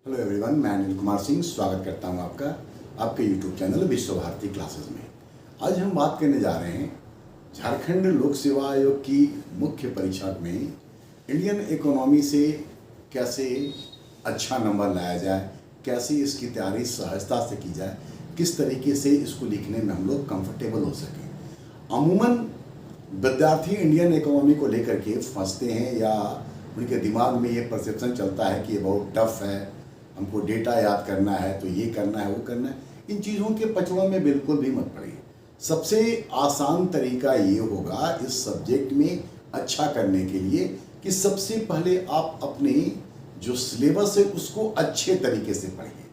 Hello everyone, मैं अनिल कुमार सिंह स्वागत करता हूं आपका आपके यूट्यूब चैनल विश्व भारती क्लासेस में। आज हम बात करने जा रहे हैं झारखंड लोक सेवा आयोग की मुख्य परीक्षा में इंडियन इकोनॉमी से कैसे अच्छा नंबर लाया जाए, कैसे इसकी तैयारी सहजता से की जाए, किस तरीके से इसको लिखने में हम लोग कंफर्टेबल हो सकें। अमूमन विद्यार्थी इंडियन इकोनॉमी को लेकर के फंसते हैं या उनके दिमाग में ये परसेप्शन चलता है कि ये बहुत टफ है, हमको डेटा याद करना है, तो ये करना है वो करना है। इन चीज़ों के पचड़ों में बिल्कुल भी मत पड़िए। सबसे आसान तरीका ये होगा इस सब्जेक्ट में अच्छा करने के लिए कि सबसे पहले आप अपने जो सिलेबस है उसको अच्छे तरीके से पढ़िए।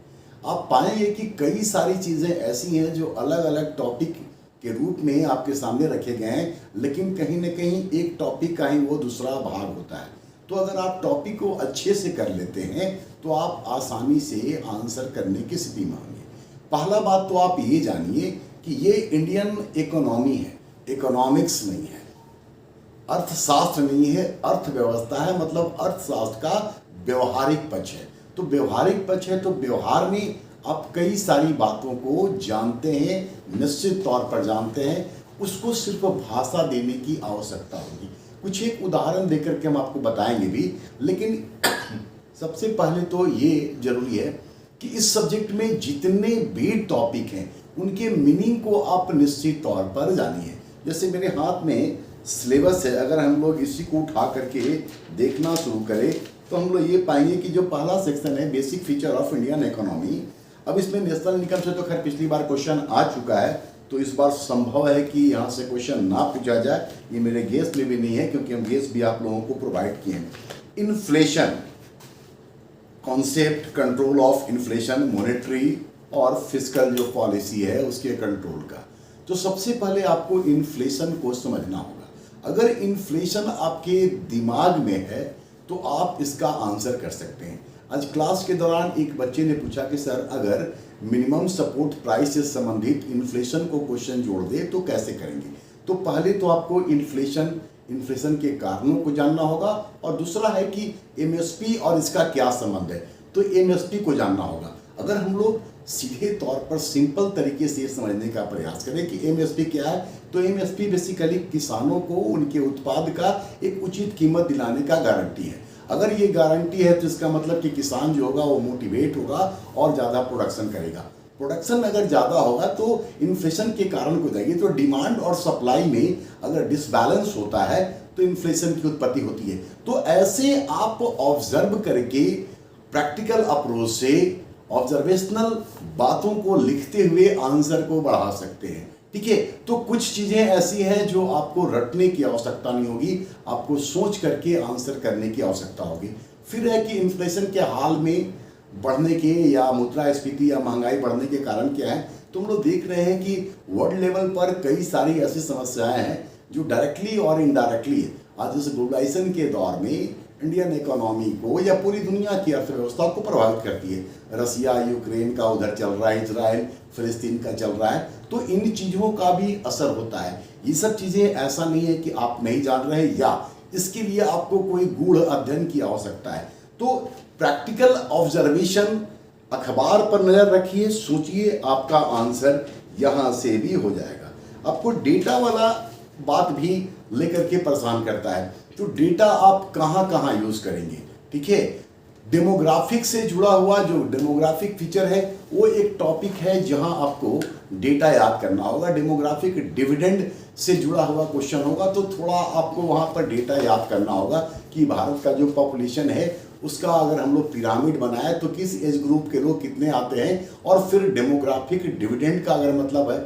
आप पाएंगे कि कई सारी चीज़ें ऐसी हैं जो अलग अलग टॉपिक के रूप में आपके सामने रखे गए हैं, लेकिन कहीं ना कहीं एक टॉपिक का ही वो दूसरा भाग होता है। तो अगर आप टॉपिक को अच्छे से कर लेते हैं तो आप आसानी से आंसर करने की स्थिति में होंगे। पहला बात तो आप ये जानिए कि ये इंडियन इकोनॉमी है, इकोनॉमिक्स नहीं है, अर्थशास्त्र नहीं है, अर्थव्यवस्था है। मतलब अर्थशास्त्र का व्यवहारिक पक्ष है। तो व्यवहारिक पक्ष है तो व्यवहार में आप कई सारी बातों को जानते हैं, निश्चित तौर पर जानते हैं। उसको सिर्फ भाषा देने की आवश्यकता होगी। कुछ एक उदाहरण देकर के हम आपको बताएंगे भी, लेकिन सबसे पहले तो ये जरूरी है कि इस सब्जेक्ट में जितने भी टॉपिक हैं उनके मीनिंग को आप निश्चित तौर पर जानिए। जैसे मेरे हाथ में सिलेबस है, अगर हम लोग इसी को उठा करके देखना शुरू करें तो हम लोग ये पाएंगे कि जो पहला सेक्शन है basic feature of Indian economy, अब इसमें नेशनल इनकम से तो खैर पिछली बार क्वेश्चन आ चुका है, तो इस बार संभव है कि यहाँ से क्वेश्चन ना पूछा जाए। ये मेरे गेस में भी नहीं है क्योंकि हम गेस भी आप लोगों को प्रोवाइड किए हैं। Inflation concept, control of inflation, monetary और फिस्कल जो पॉलिसी है उसके कंट्रोल का। तो सबसे पहले आपको इन्फ्लेशन को समझना होगा। अगर इन्फ्लेशन आपके दिमाग में है तो आप इसका आंसर कर सकते हैं। आज क्लास के दौरान एक बच्चे ने पूछा कि सर अगर मिनिमम सपोर्ट प्राइस से संबंधित इन्फ्लेशन को क्वेश्चन जोड़ दे तो कैसे करेंगे। तो पहले तो आपको इन्फ्लेशन के कारणों को जानना होगा, और दूसरा है कि एमएसपी और इसका क्या संबंध है, तो एमएसपी को जानना होगा। अगर हम लोग सीधे तौर पर सिंपल तरीके से समझने का प्रयास करें कि एमएसपी क्या है, तो एमएसपी बेसिकली किसानों को उनके उत्पाद का एक उचित कीमत दिलाने का गारंटी है। अगर ये गारंटी है तो इसका मतलब कि किसान जो होगा वो मोटिवेट होगा और ज़्यादा प्रोडक्शन करेगा। प्रोडक्शन अगर ज़्यादा होगा तो इन्फ्लेशन के कारण हो जाएगी। तो डिमांड और सप्लाई में अगर डिसबैलेंस होता है तो इन्फ्लेशन की उत्पत्ति होती है। तो ऐसे आप ऑब्जर्व करके प्रैक्टिकल अप्रोच से ऑब्जर्वेशनल बातों को लिखते हुए आंसर को बढ़ा सकते हैं। ठीक है, तो कुछ चीजें ऐसी हैं जो आपको रटने की आवश्यकता नहीं होगी, आपको सोच करके आंसर करने की आवश्यकता होगी। फिर है कि इन्फ्लेशन के हाल में बढ़ने के या मुद्रास्फीति या महंगाई बढ़ने के कारण क्या है। तो हम लोग देख रहे हैं कि वर्ल्ड लेवल पर कई सारी ऐसी समस्याएं हैं जो डायरेक्टली और इनडायरेक्टली आज इस ग्लोबलाइजेशन के दौर में इंडियन इकोनॉमी को या पूरी दुनिया की अर्थव्यवस्था को प्रभावित करती है। रसिया यूक्रेन का उधर चल रहा है, इजराइल फिलिस्तीन का चल रहा है, तो इन चीज़ों का भी असर होता है। ये सब चीज़ें ऐसा नहीं है कि आप नहीं जान रहे या इसके लिए आपको कोई गूढ़ अध्ययन की आवश्यकता है। तो प्रैक्टिकल ऑब्जर्वेशन, अखबार पर नज़र रखिए, सोचिए, आपका आंसर यहाँ से भी हो जाएगा। आपको डेटा वाला बात भी लेकर के परेशान करता है, तो डेटा आप कहाँ कहाँ यूज़ करेंगे। ठीक है, डेमोग्राफिक से जुड़ा हुआ जो डेमोग्राफिक फीचर है वो एक टॉपिक है जहां आपको डेटा याद करना होगा। डेमोग्राफिक डिविडेंड से जुड़ा हुआ क्वेश्चन होगा तो थोड़ा आपको वहां पर डेटा याद करना होगा कि भारत का जो पॉपुलेशन है उसका अगर हम लोग पिरामिड बनाए तो किस एज ग्रुप के लोग कितने आते हैं, और फिर डेमोग्राफिक डिविडेंड का अगर मतलब है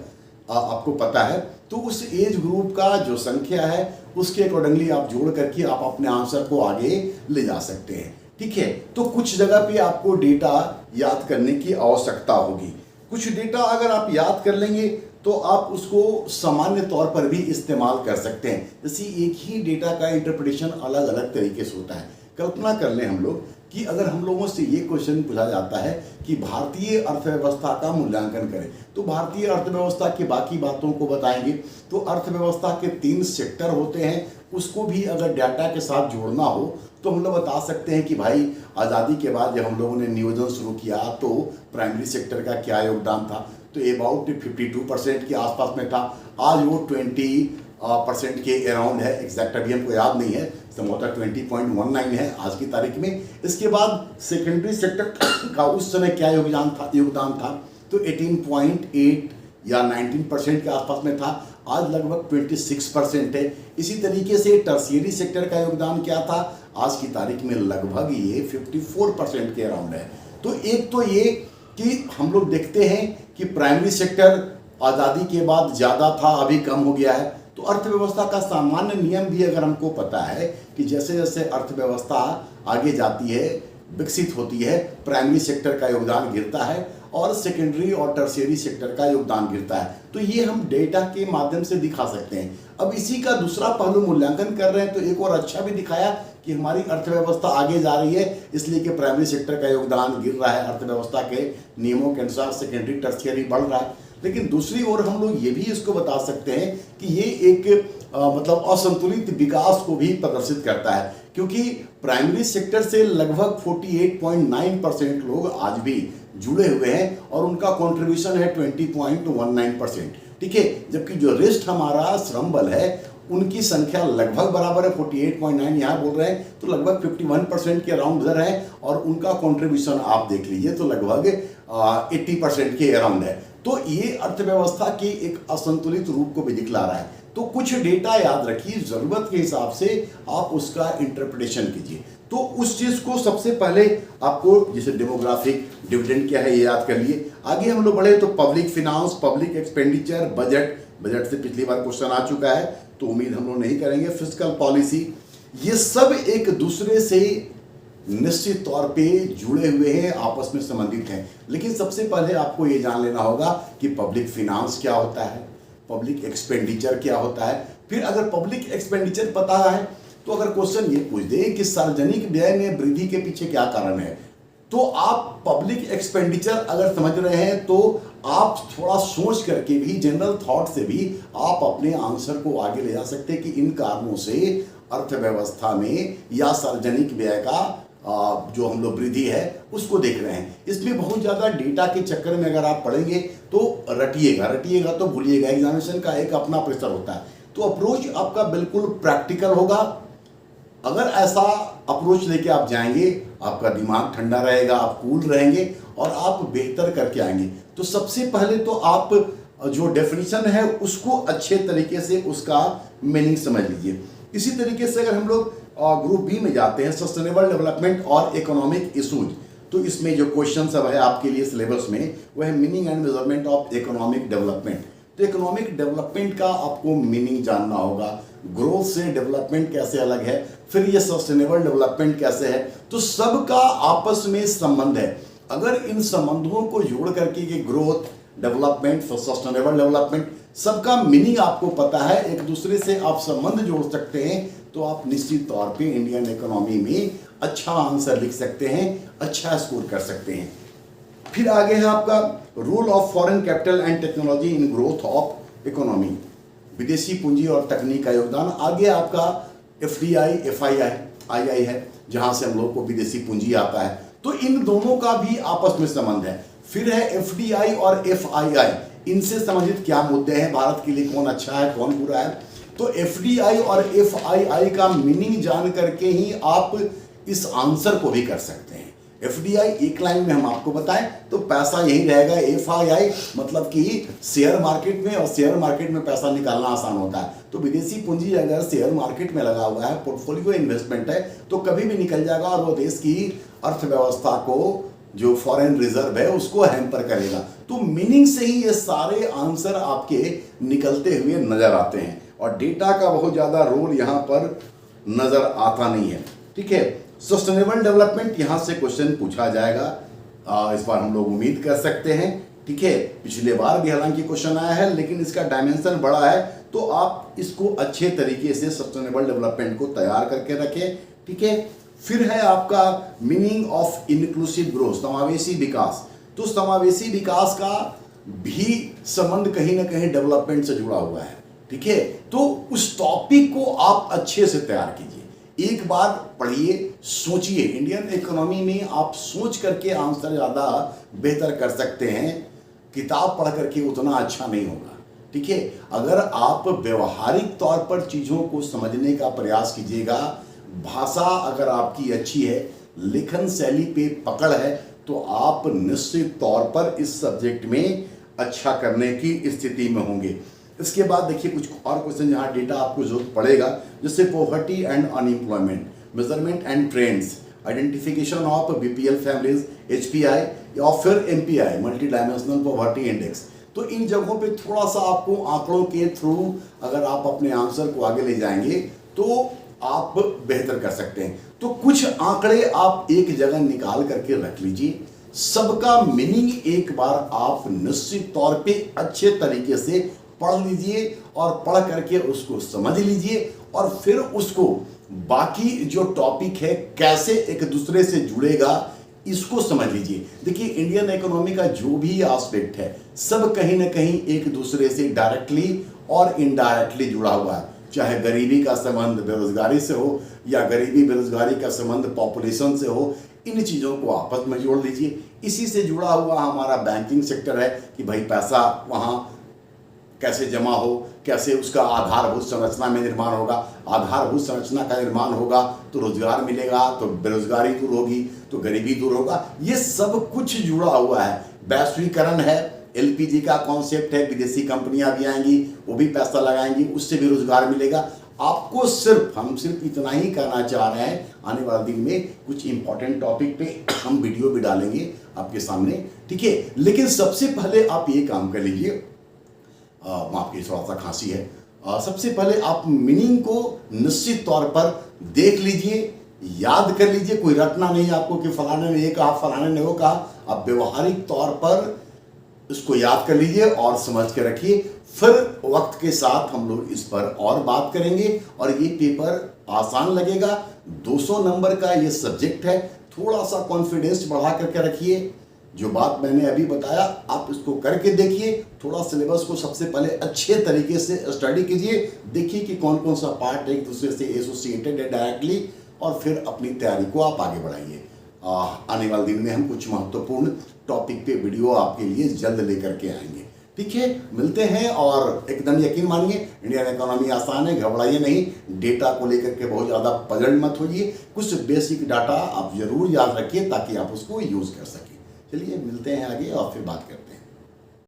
आपको पता है तो उस एज ग्रुप का जो संख्या है उसके अकॉर्डिंगली आप जोड़ करके आप अपने आंसर को आगे ले जा सकते हैं। ठीक है, तो कुछ जगह पे आपको डेटा याद करने की आवश्यकता होगी। कुछ डेटा अगर आप याद कर लेंगे तो आप उसको सामान्य तौर पर भी इस्तेमाल कर सकते हैं। जैसे एक ही डेटा का इंटरप्रिटेशन अलग अलग तरीके से होता है। कल्पना कर लें हम लोग कि अगर हम लोगों से ये क्वेश्चन पूछा जाता है कि भारतीय अर्थव्यवस्था का मूल्यांकन करें, तो भारतीय अर्थव्यवस्था की बाकी बातों को बताएंगे। तो अर्थव्यवस्था के 3 सेक्टर होते हैं, उसको भी अगर डाटा के साथ जोड़ना हो तो हम लोग बता सकते हैं कि भाई आज़ादी के बाद जब हम लोगों ने नियोजन शुरू किया तो प्राइमरी सेक्टर का क्या योगदान था, तो अबाउट 52% के आसपास में था। आज वो 20% के अराउंड है, एग्जैक्ट अभी हमको याद नहीं है, संभवतः 20.19 है आज की तारीख में। इसके बाद सेकेंडरी सेक्टर का उस समय क्या योगदान था तो 18.8 या 19% के आसपास में था, आज लगभग 26% है। इसी तरीके से टर्शियरी सेक्टर का योगदान क्या था, आज की तारीख में लगभग ये 54% के अराउंड है। तो एक तो ये कि हम लोग देखते हैं कि प्राइमरी सेक्टर आज़ादी के बाद ज़्यादा था, अभी कम हो गया है। तो अर्थव्यवस्था का सामान्य नियम भी अगर हमको पता है कि जैसे जैसे अर्थव्यवस्था आगे जाती है, विकसित होती है, प्राइमरी सेक्टर का योगदान गिरता है और सेकेंडरी और टर्शियरी सेक्टर का योगदान गिरता है। तो ये हम डेटा के माध्यम से दिखा सकते हैं। अब इसी का दूसरा पहलू मूल्यांकन कर रहे हैं तो एक और अच्छा भी दिखाया कि हमारी अर्थव्यवस्था आगे जा रही है, इसलिए कि प्राइमरी सेक्टर का योगदान गिर रहा है, अर्थव्यवस्था के नियमों के अनुसार सेकेंडरी टर्शियरी बढ़ रहा है। लेकिन दूसरी ओर हम लोग ये भी इसको बता सकते हैं कि ये एक मतलब असंतुलित विकास को भी प्रदर्शित करता है, क्योंकि प्राइमरी सेक्टर से लगभग 48.9% लोग आज भी जुड़े हुए हैं और उनका कंट्रीब्यूशन है 20.19%, ठीक है। जबकि जो रेस्ट हमारा श्रम बल है उनकी संख्या लगभग बराबर है, 48.9 यहाँ बोल रहे हैं, तो लगभग 51% के अराउंड उधर है और उनका कंट्रीब्यूशन आप देख लीजिए तो लगभग 80% के अराउंड है। तो ये अर्थव्यवस्था के एक असंतुलित रूप को भी दिखला रहा है। तो कुछ डेटा याद रखिए, जरूरत के हिसाब से आप उसका इंटरप्रिटेशन कीजिए। तो उस चीज को सबसे पहले आपको, जैसे डेमोग्राफिक डिविडेंड क्या है ये याद कर लिए। आगे हम लोग बढ़े तो public finance, public expenditure, budget से पिछली बार क्वेश्चन आ चुका है तो उम्मीद हम लोग नहीं करेंगे। फिस्कल पॉलिसी, ये सब एक दूसरे से निश्चित तौर पे जुड़े हुए हैं, आपस में संबंधित हैं। लेकिन सबसे पहले आपको ये जान लेना होगा कि पब्लिक फिनांस क्या होता है, पब्लिक एक्सपेंडिचर क्या होता है। फिर अगर पब्लिक एक्सपेंडिचर पता है तो अगर क्वेश्चन ये पूछ दे कि सार्वजनिक व्यय में वृद्धि के पीछे क्या कारण है, तो आप पब्लिक एक्सपेंडिचर अगर समझ रहे हैं तो आप थोड़ा सोच करके भी, जनरल थॉट से भी आप अपने आंसर को आगे ले जा सकते हैं कि इन कारणों से अर्थव्यवस्था में या सार्वजनिक व्यय का जो हम लोग वृद्धि है उसको देख रहे हैं। इसमें बहुत ज़्यादा डेटा के चक्कर में अगर आप पढ़ेंगे तो रटिएगा तो भूलिएगा। एग्जामिनेशन का एक अपना प्रेशर होता है, तो अप्रोच आपका बिल्कुल प्रैक्टिकल होगा। अगर ऐसा अप्रोच लेके आप जाएंगे, आपका दिमाग ठंडा रहेगा, आप कूल रहेंगे और आप बेहतर करके आएंगे। तो सबसे पहले तो आप जो डेफिनेशन है उसको अच्छे तरीके से उसका मीनिंग समझ लीजिए। इसी तरीके से अगर हम लोग ग्रुप बी में जाते हैं, सस्टेनेबल डेवलपमेंट और इकोनॉमिक इशूज, तो इसमें जो क्वेश्चन सब है आपके लिए सिलेबस में वह है meaning and measurement of economic development. तो इकोनॉमिक डेवलपमेंट का आपको मीनिंग जानना होगा, ग्रोथ से डेवलपमेंट कैसे अलग है, फिर ये सस्टेनेबल डेवलपमेंट कैसे है। तो सबका आपस में संबंध है। अगर इन संबंधों को जोड़ करके ये ग्रोथ, डेवलपमेंट, सस्टेनेबल डेवलपमेंट, सबका मीनिंग आपको पता है, एक दूसरे से आप संबंध जोड़ सकते हैं, तो आप निश्चित तौर पे इंडियन इकोनॉमी में अच्छा आंसर लिख सकते हैं, अच्छा स्कोर कर सकते हैं। फिर आगे है आपका role of foreign capital and technology in growth of economy, विदेशी पूंजी और तकनीक का योगदान। आगे आपका FDI, FII है, जहां से हम लोग को विदेशी पूंजी आता है। तो इन दोनों का भी आपस में संबंध है। फिर है FDI और FII, इनसे संबंधित क्या मुद्दे हैं, भारत के लिए कौन अच्छा है कौन बुरा है। तो FDI और FII का मीनिंग जान करके ही आप इस आंसर को भी कर सकते हैं। FDI एक लाइन में हम आपको बताएं तो पैसा यही रहेगा। FII मतलब कि शेयर मार्केट में, और शेयर मार्केट में पैसा निकालना आसान होता है। तो विदेशी पूंजी अगर शेयर मार्केट में लगा हुआ है, पोर्टफोलियो इन्वेस्टमेंट है, तो कभी भी निकल जाएगा और वो देश की अर्थव्यवस्था को, जो फॉरेन रिजर्व है, उसको हैम्पर करेगा। तो मीनिंग से ही ये सारे आंसर आपके निकलते हुए नजर आते हैं और डेटा का बहुत ज़्यादा रोल यहाँ पर नजर आता नहीं है, ठीक है। सस्टेनेबल डेवलपमेंट यहाँ से क्वेश्चन पूछा जाएगा, इस बार हम लोग उम्मीद कर सकते हैं, ठीक है। पिछले बार भी हालांकि क्वेश्चन आया है, लेकिन इसका डायमेंशन बड़ा है, तो आप इसको अच्छे तरीके से सस्टेनेबल डेवलपमेंट को तैयार करके रखें, ठीक है। फिर है आपका मीनिंग ऑफ इंक्लूसिव ग्रोथ, समावेशी विकास। तो समावेशी विकास का भी संबंध कहीं ना कहीं डेवलपमेंट से जुड़ा हुआ है, ठीक है। तो उस टॉपिक को आप अच्छे से तैयार कीजिए, एक बार पढ़िए, सोचिए, इंडियन इकोनॉमी में आप सोच करके आंसर ज़्यादा बेहतर कर सकते हैं, किताब पढ़ करके उतना अच्छा नहीं होगा। ठीक है, अगर आप व्यवहारिक तौर पर चीज़ों को समझने का प्रयास कीजिएगा, भाषा अगर आपकी अच्छी है, लेखन शैली पे पकड़ है, तो आप निश्चित तौर पर इस सब्जेक्ट में अच्छा करने की स्थिति में होंगे। इसके बाद देखिए कुछ और क्वेश्चन जहाँ डेटा आपको जरूरत पड़ेगा, जैसे poverty and unemployment, measurement and trends, identification of BPL families, एचपीआई या फिर MPI, multi dimensional poverty index. तो इन जगहों पे थोड़ा सा आपको आंकड़ों के थ्रू अगर आप अपने आंसर को आगे ले जाएंगे तो आप बेहतर कर सकते हैं। तो कुछ आंकड़े आप एक जगह निकाल करके रख लीजिए, सबका मीनिंग एक बार आप निश्चित तौर पे अच्छे तरीके से पढ़ लीजिए और पढ़ करके उसको समझ लीजिए, और फिर उसको बाकी जो टॉपिक है कैसे एक दूसरे से जुड़ेगा इसको समझ लीजिए। देखिए, इंडियन इकोनॉमी का जो भी एस्पेक्ट है सब कहीं ना कहीं एक दूसरे से डायरेक्टली और इनडायरेक्टली जुड़ा हुआ है, चाहे गरीबी का संबंध बेरोजगारी से हो या गरीबी बेरोजगारी का संबंध पॉपुलेशन से हो, इन चीज़ों को आपस में जोड़ लीजिए। इसी से जुड़ा हुआ हमारा बैंकिंग सेक्टर है कि भाई पैसा वहाँ कैसे जमा हो, कैसे उसका आधारभूत संरचना में निर्माण होगा, आधारभूत संरचना का निर्माण होगा तो रोजगार मिलेगा, तो बेरोजगारी दूर होगी, तो गरीबी दूर होगा। ये सब कुछ जुड़ा हुआ है। वैश्वीकरण है, एलपीजी का कॉन्सेप्ट है, विदेशी कंपनियां भी आएंगी, वो भी पैसा लगाएंगी, उससे भी रोजगार मिलेगा। आपको हम सिर्फ इतना ही कहना चाह रहे हैं, आने वाले दिन में कुछ इंपॉर्टेंट टॉपिक पे हम वीडियो भी डालेंगे आपके सामने, ठीक है। लेकिन सबसे पहले आप ये काम कर लीजिए, माफ कीजिए थोड़ा सा खांसी है, सबसे पहले आप मीनिंग को निश्चित तौर पर देख लीजिए, याद कर लीजिए। कोई रटना नहीं आपको कि फलाने ने ये कहा फलाने ने वो कहा, आप व्यवहारिक तौर पर इसको याद कर लीजिए और समझ के रखिए। फिर वक्त के साथ हम लोग इस पर और बात करेंगे और ये पेपर आसान लगेगा। 200 नंबर का ये सब्जेक्ट है, थोड़ा सा कॉन्फिडेंस बढ़ा करके रखिए। जो बात मैंने अभी बताया आप इसको करके देखिए, थोड़ा सिलेबस को सबसे पहले अच्छे तरीके से स्टडी कीजिए, देखिए कि कौन कौन सा पार्ट एक दूसरे से एसोसिएटेड है डायरेक्टली, और फिर अपनी तैयारी को आप आगे बढ़ाइए। आने वाले दिन में हम कुछ महत्वपूर्ण टॉपिक पे वीडियो आपके लिए जल्द लेकर के आएंगे, ठीक है। मिलते हैं, और एकदम यकीन मानिए इंडियन इकोनॉमी आसान है, घबराइए नहीं। डेटा को लेकर के बहुत ज़्यादा पजल मत होइए, कुछ बेसिक डाटा आप जरूर याद रखिए ताकि आप उसको यूज़ कर सकें। चलिए मिलते हैं आगे और फिर बात करते हैं।